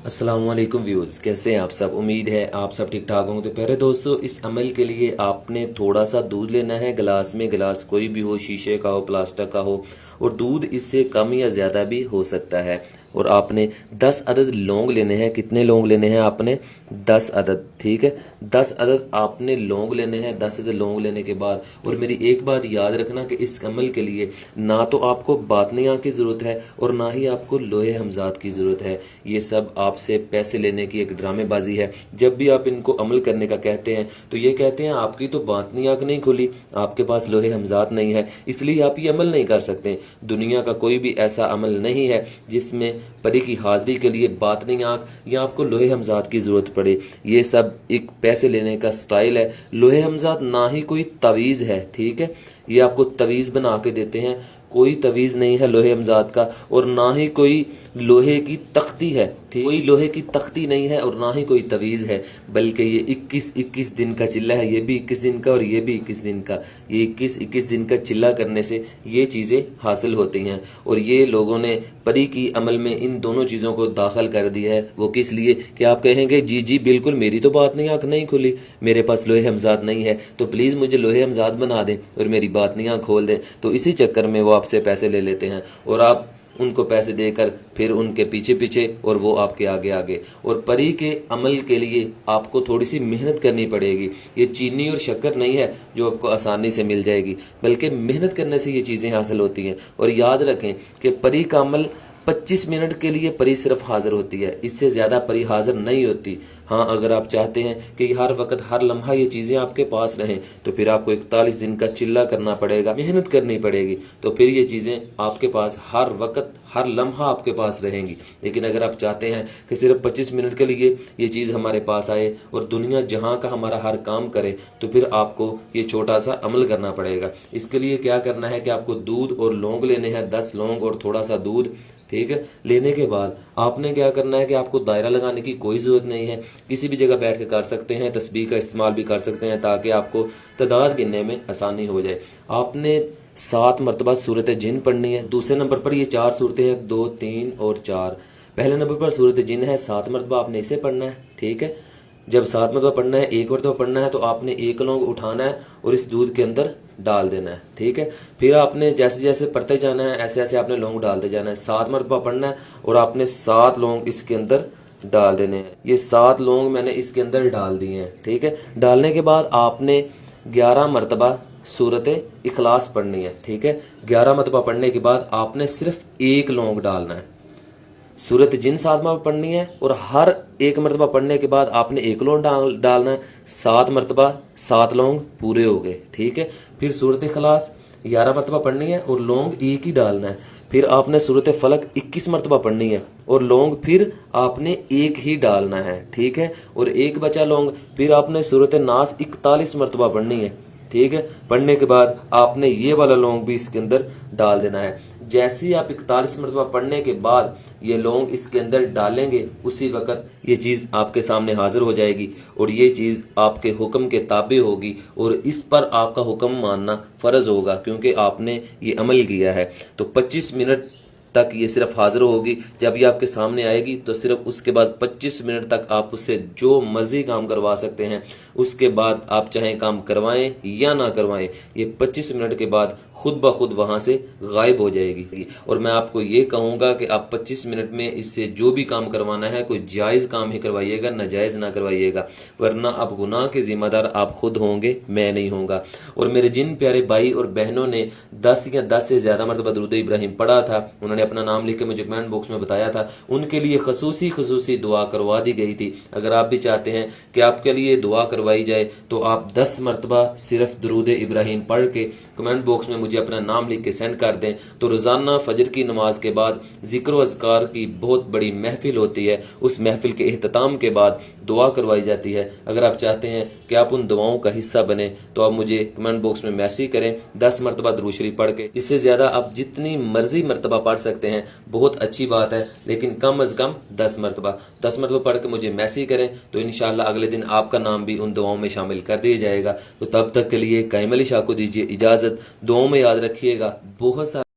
अस्सलाम वालेकुम व्यूअर्स, कैसे हैं आप सब। उम्मीद है आप सब ठीक ठाक होंगे। तो पहले दोस्तों, इस अमल के लिए आपने थोड़ा सा दूध लेना है। गिलास में, गिलास कोई भी हो, शीशे का हो, प्लास्टिक का हो, और दूध इससे कम या ज़्यादा भी हो सकता है। और आपने 10 अदद लौंग लेने हैं। कितने लौंग लेने हैं आपने? 10 अदद, ठीक है। 10 अदद आपने लौंग लेने हैं। 10 अदद लौंग लेने के बाद, और मेरी एक बात याद रखना कि इस अमल के लिए ना तो आपको बातनियाँ की ज़रूरत है और ना ही आपको लोहे हमजात की ज़रूरत है। ये सब आपसे पैसे लेने की एक ड्रामेबाजी है। जब भी आप इनको अमल करने का कहते हैं तो ये कहते हैं आपकी तो बातनी आँख नहीं खुली, आपके पास लोहे हमजात नहीं है, इसलिए आप ये अमल नहीं कर सकते। दुनिया का कोई भी ऐसा अमल नहीं है जिसमें परी की हाजिरी के लिए बातनी आँख या आपको लोहे हमजात की ज़रूरत पड़े। ये सब एक पैसे लेने का स्टाइल है। लोहे हमजात ना ही कोई तवीज़ है, ठीक है। ये आपको तवीज़ बना के देते हैं, कोई तवीज़ नहीं है लोहे हमजात का, और ना ही कोई लोहे की तख्ती है, ठीक। कोई लोहे की तख्ती नहीं है और ना ही कोई तवीज़ है, बल्कि ये 21-21 दिन का चिल्ला है। ये भी 21 दिन का और ये भी 21 दिन का। ये 21-21 दिन का चिल्ला करने से ये चीज़ें हासिल होती हैं। और ये लोगों ने परी की अमल में इन दोनों चीज़ों को दाखिल कर दिया है। वो किस लिए कि आप कहेंगे जी जी बिल्कुल, मेरी तो बात नहीं, आँख नहीं खुली, मेरे पास लोहे हमजात नहीं है, तो प्लीज़ मुझे लोहे हमजात बना दें और मेरी बातनियाँ खोल दें। तो इसी चक्कर में वो आपसे पैसे ले लेते हैं और आप उनको पैसे देकर फिर उनके पीछे पीछे और वो आपके आगे आगे। और परी के अमल के लिए आपको थोड़ी सी मेहनत करनी पड़ेगी। ये चीनी और शक्कर नहीं है जो आपको आसानी से मिल जाएगी, बल्कि मेहनत करने से ये चीज़ें हासिल होती हैं। और याद रखें कि परी का अमल 25 मिनट के लिए परी सिर्फ हाजिर होती है, इससे ज़्यादा परी हाजिर नहीं होती। हाँ, अगर आप चाहते हैं कि हर वक्त हर लम्हा ये चीज़ें आपके पास रहें तो फिर आपको 41 दिन का चिल्ला करना पड़ेगा, मेहनत करनी पड़ेगी, तो फिर ये चीज़ें आपके पास हर वक्त हर लम्हा आपके पास रहेंगी। लेकिन अगर आप चाहते हैं कि सिर्फ 25 मिनट के लिए ये चीज़ हमारे पास आए और दुनिया जहाँ का हमारा हर काम करे, तो फिर आपको ये छोटा सा अमल करना पड़ेगा। इसके लिए क्या करना है कि आपको दूध और लौंग लेने हैं, 10 लौंग और थोड़ा सा दूध, ठीक है। लेने के बाद आपने क्या करना है कि आपको दायरा लगाने की कोई ज़रूरत नहीं है, किसी भी जगह बैठ के कर सकते हैं, तस्बीह का इस्तेमाल भी कर सकते हैं ताकि आपको तादाद गिनने में आसानी हो जाए। आपने 7 मरतबा सूरत जिन पढ़नी है। दूसरे नंबर पर ये 4 सूरतें हैं, 2, 3 और 4। पहले नंबर पर सूरत जिन है, 7 मरतबा आपने इसे पढ़ना है, ठीक है। जब 7 मरतबा पढ़ना है, एक मरतबा पढ़ना है, तो आपने एक लौंग उठाना है और इस दूध के अंदर डाल देना है, ठीक है। फिर आपने जैसे जैसे पढ़ते जाना है, ऐसे ऐसे आपने लौंग डालते जाना है। 7 मरतबा पढ़ना है और आपने 7 लौंग इसके अंदर डाल देने हैं। ये 7 लौंग मैंने इसके अंदर डाल दिए हैं, ठीक है। डालने के बाद आपने 11 मरतबा सूरत इखलास पढ़नी है, ठीक है। 11 मरतबा पढ़ने के बाद आपने सिर्फ एक लौंग डालना है। सूरत जिन 7 मरतबा पढ़नी है और हर एक मरतबा पढ़ने के बाद आपने एक लौंग डालना है। 7 मरतबा 7 लौंग पूरे हो गए, ठीक है। फिर सूरत इखलास 11 मरतबा पढ़नी है और लौंग एक ही डालना है। फिर आपने सूरत फलक 21 मरतबा पढ़नी है और लौंग फिर आपने एक ही डालना है, ठीक है। और एक बचा लौंग, फिर आपने सूरत नास 41 मरतबा पढ़नी है, ठीक है। पढ़ने के बाद आपने ये वाला लौंग भी इसके अंदर डाल देना है। जैसे ही आप 41 मरतबा पढ़ने के बाद ये लौंग इसके अंदर डालेंगे, उसी वक्त ये चीज़ आपके सामने हाजिर हो जाएगी और ये चीज़ आपके हुक्म के ताबे होगी और इस पर आपका हुक्म मानना फ़र्ज होगा क्योंकि आपने ये अमल किया है। तो 25 मिनट तक ये सिर्फ हाजिर होगी। जब ये आपके सामने आएगी तो सिर्फ उसके बाद 25 मिनट तक आप उससे जो मर्जी काम करवा सकते हैं। उसके बाद आप चाहें काम करवाएं या ना करवाएं, ये 25 मिनट के बाद खुद ब खुद वहाँ से गायब हो जाएगी। और मैं आपको ये कहूँगा कि आप 25 मिनट में इससे जो भी काम करवाना है कोई जायज़ काम ही करवाइएगा, नाजायज़ ना करवाइएगा, वरना आप गुनाह के ज़िम्मेदार आप खुद होंगे, मैं नहीं होऊंगा। और मेरे जिन प्यारे भाई और बहनों ने 10 या 10 से ज़्यादा मरतबा दुरूद इब्राहिम पढ़ा था, उन्होंने अपना नाम लिख के मुझे कमेंट बॉक्स में बताया था, उनके लिए खसूसी दुआ करवा दी गई थी। अगर आप भी चाहते हैं कि आपके लिए दुआ करवाई जाए तो आप 10 मरतबा सिर्फ दुरूद इब्राहिम पढ़ के कमेंट बॉक्स में मुझे अपना नाम लिख के सेंड कर दें। तो रोज़ाना फजर की नमाज के बाद ज़िक्र व अज़कार की बहुत बड़ी महफिल होती है। उस महफिल के एहतताम के बाद दुआ करवाई जाती है। अगर आप चाहते हैं कि आप उन दुआओं का हिस्सा बने तो आप मुझे कमेंट बॉक्स में मैसेज करें 10 मरतबा दुरूद शरीफ पढ़ के। इससे ज़्यादा आप जितनी मर्जी मरतबा पढ़ सकते हैं, बहुत अच्छी बात है, लेकिन कम अज़ कम 10 मरतबा पढ़ के मुझे मैसेज करें तो इंशाअल्लाह अगले दिन आपका नाम भी उन दुआओं में शामिल कर दिया जाएगा। तो तब तक के लिए कायम अली शाह को दीजिए इजाज़त। दुआओं में याद रखिएगा। बहुत सारा